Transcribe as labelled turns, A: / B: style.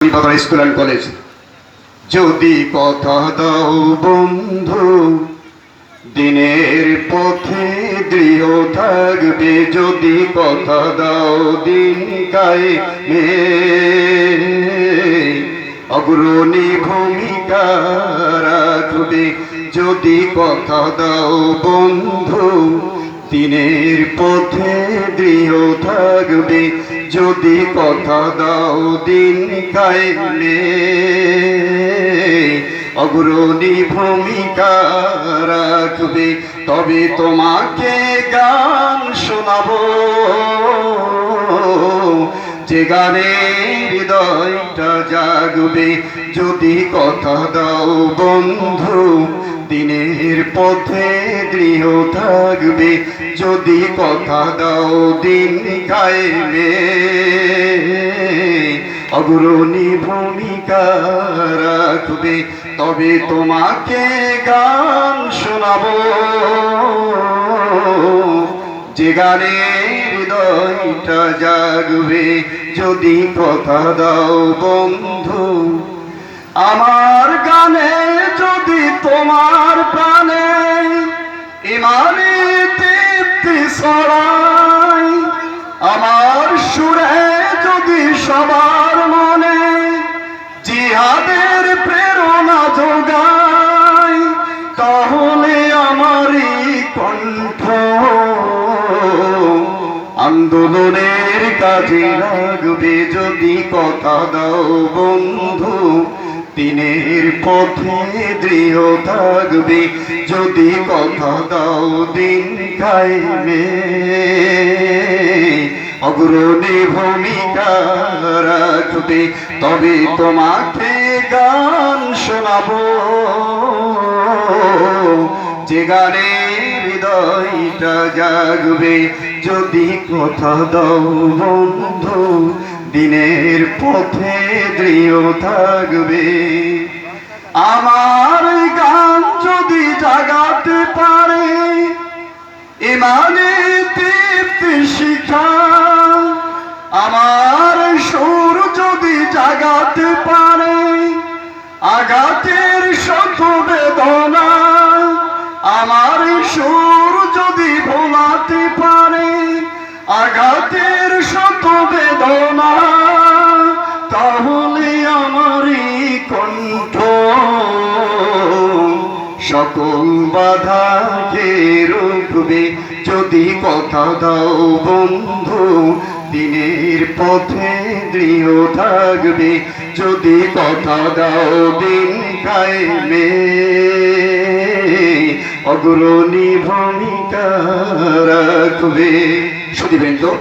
A: School and college. যদি কথা দাও বন্ধু, দিনের পথে দৃঢ় থাকবে। যদি কথা দাও দিন কায়েমে অগ্রণী ভূমিকা রাখবে। যদি কথা দাও বন্ধু, দিনের পথে দৃঢ় থাকবে। যদি কথা দাও দিন কায়েমে অগ্রণী ভূমিকা রাখবে। তবে তোমাকে গান শোনাবো, যে গানে হৃদয়টা জাগবে। যদি কথা দাও বন্ধু, দিনের পথে দৃঢ় থাকবে। যদি কথা দাও দিন কায়েমে অগ্রণী ভূমিকা রাখবে। তবে তোমাকে গান শোনাবো, যে গানে হৃদয়টা জাগবে। যদি কথা দাও বন্ধু, আমার গানে যদি তোমার প্রাণে ইমানে তৃপ্তি ছড়ায়, আমার সুরে যদি সবার মনে জিহাদের প্রেরণা যোগায়, তাহলে আমারই কণ্ঠ আন্দোলনের কাজে লাগবে। যদি কথা দাও বন্ধু, দিনের পথে দৃঢ় থাকবে। যদি কথা দাও দিন কায়েমে অগ্রণী ভূমিকা রাখবে। তবে তোমাকে গান শোনাবো, যে গানে হৃদয়টা জাগবে। যদি কথা দাও বন্ধু, দিনের পথে দৃঢ় থাকবে। আমার গান যদি জাগাতে পারে ইমানে তৃপ্তি শিখা, আমার সুর যদি জাগাতে পারে আঘাতের শত বেদনা, আমার সুর যদি ভোলাতে পারে আঘাতের শত বেদনা, তাহলে আমারই কণ্ঠ সকল বাধাকে রুখবে। যদি কথা দাও বন্ধু, দিনের পথে দৃঢ় থাকবে। যদি কথা দাও দিন কায়েমে অগ্রণী ভূমিকা রাখবে। শুধিবেন তো?